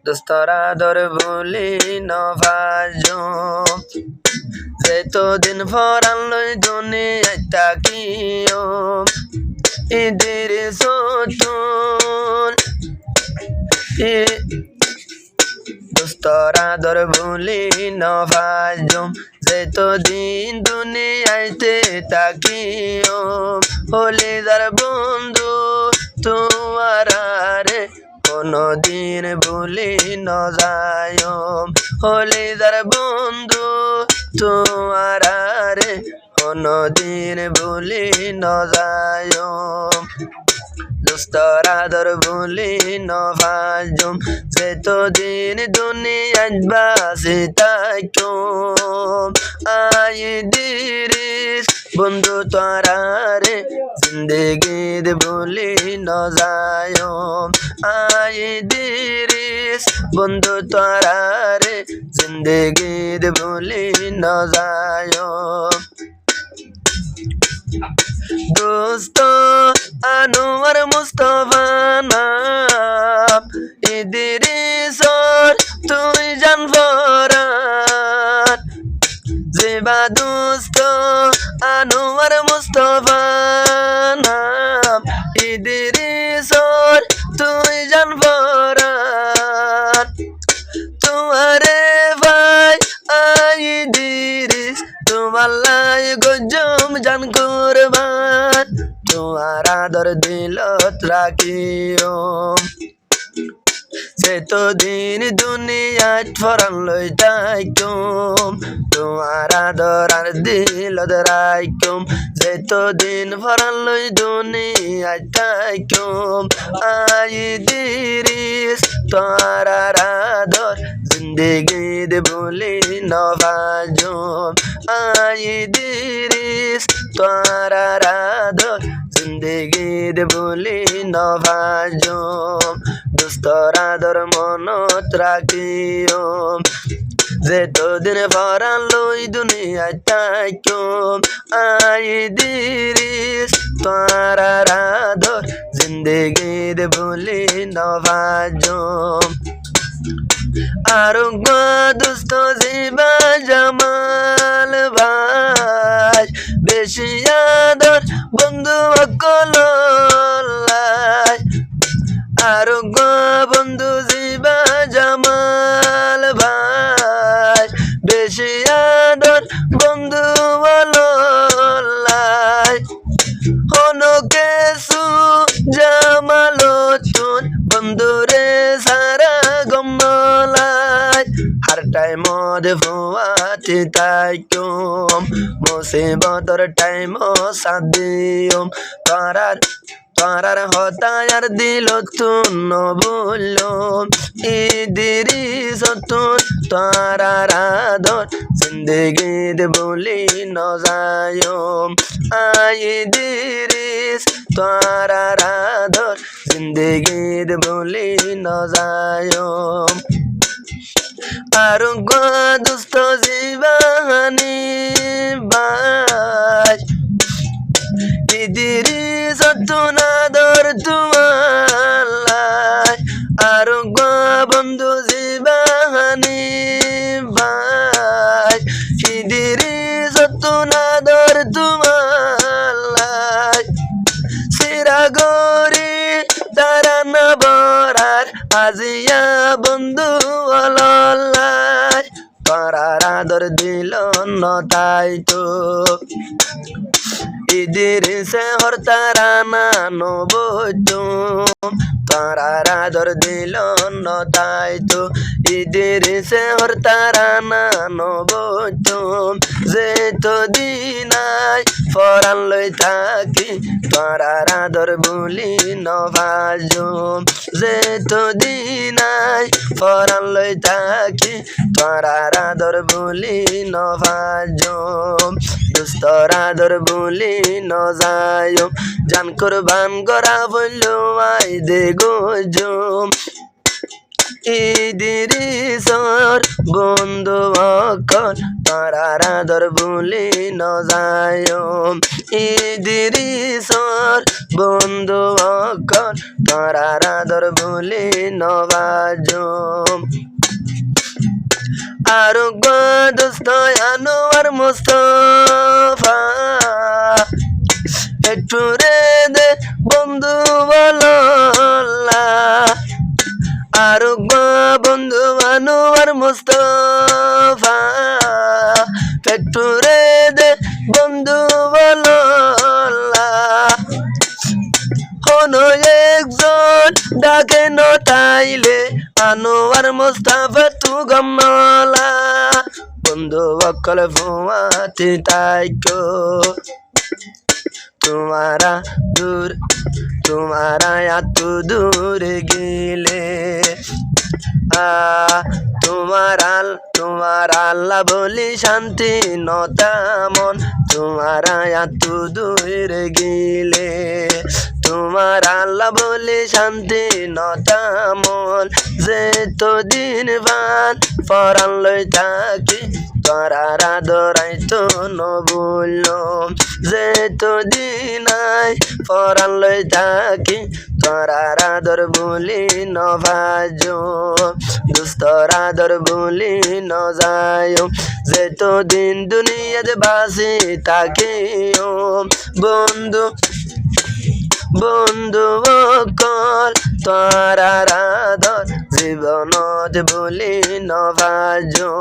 দোস্তরা দর ভুলি নভাজো যেতদিন ফরান লই দুনিয়ায় তাকিও ঈদের সতুন দোস্তরা দর ভুলি নভাজো যেতদিন দুনিয়াইতে তাকিও হলিদার বন্ধু তোমার রে কোনদিন ভুলি ন যায় হলিদার বন্ধু তোমার রে কোনদিন ভুলি ন যায় দোস্তরা দর ভুলি ন ভাজুম যেতদিন দুনিয়ায় বাসি তাইকুম দিরিস বন্ধু তোরা রে জিন্দগির ভুলি ন যায় দিরিস বন্ধু তোরা রে জিন্দগির ভুলি ন যায় দোস্ত আনোয়ার মুস্তফা নাম ইদ্রিসর তুই জান ফরান জিবা দোস্ত আনোয়ার মুস্তফা নাম ইদ্রিসর তুই জান ফরান তোমারে ভাই ইদ্রিস তোমার লাই গজম জান কুরবান তোমার আদর দিলত রাখিও যেতদিন দুনিয়ায় ফরান লই তাইকুম তোমার আদর আর দিলত রাখিম যেতদিন ফরান লই দুনিয়ায় তাইকুম দিরিস তোমার আদর জিন্দগির ভুলি ন ভাজুম দিরিস তোমার আদর জিন্দগির ভুলি ন ভাজুম দোস্তরা দর মনত রাখিও যেতদিন ফরান লই দুনিয়ায় তাইকুম দিরিস তোমার আদর জিন্দগির ভুলি ন ভাজুম আর দোস্ত জিবা জামাল ভাই বেশি আদর বন্ধু কলাই আর বন্ধু জিবা জামাল ভাই বেশি আদর বন্ধু লাই হনো কেসু জামালতুন বন্ধুরে সারা গমলাই হার টাইম ফুয়াতে তাইকুম মুসিবতর টাইম সাদিয়ম তোরার হতায়ার দিল তুন বললো ইদ্রিস তুন তোরার আদর জিন্দগির বলি ন যায় ইদ্রিস তোরার আদর জিন্দগির বলি ন যায় আর দোস্ত জীবানি বাই ইদ্রিস তুন আদর তোমার লাই আর বন্ধু জীবানি ভাই ইদ্রিস তুন আদর তোমার লাই সিরাগরি তারা না বরার আজিয়া বন্ধু লাই তোরার আদর দিল ন তাই তো ইদ্রিসে হরতারা না নবতুম তোরার আদর দিল ন তাই তো ইদ্রিসে হরতারা না নবতুম যেতদিনাই ফরান লই থাকি তোরার আদর ভুলি ন ভাজুম যেতদিনাই ফরান লই থাকি তোরার আদর ভুলি ন ভাজুম দোস্তরা দর ভুলি ন যায় জান কুরবান গরা বললো আই দে গজুম ইদ্রিসর বন্ধু অকল তোরার আদর ভুলি ন যায় ইদ্রিসর বন্ধু অকল তোরার আদর ভুলি ন ভাজুম আর দোস্ত আনোয়ার মুস্তফা একটু রে দে বন্ধু বলো আর বন্ধু আনোয়ার মুস্তফা একটু রে দে বন্ধু বলো কোনো একজন ডাকে নটাইলে আনোয়ার মুস্তাফা তু গমলা বন্ধু বকল ফুয়াতে তাইকো तुम्हारा या तू दूर गिले तुम्हारा अल्लाह बोली शांति नता मन तुम्हारा या तू दूर गिले तुम्हारा अल्लाह बोली शांति नता मन जे तो दिन बान फरान लई थाकी तोरार आदराई तो नबुलो जे तो दिन फरान लई थाकी तोरार आदर भूली न भाजो दुस्तर आदर भूली न जायो जे तो दिन दुनियात बासी थाकिओ बंधु बंधु बकल तोरार आदर जीवनत भूली न भाजो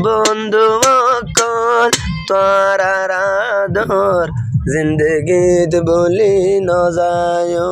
बंधु बकल तोरार आदर जिंदगीत भूली न जायो।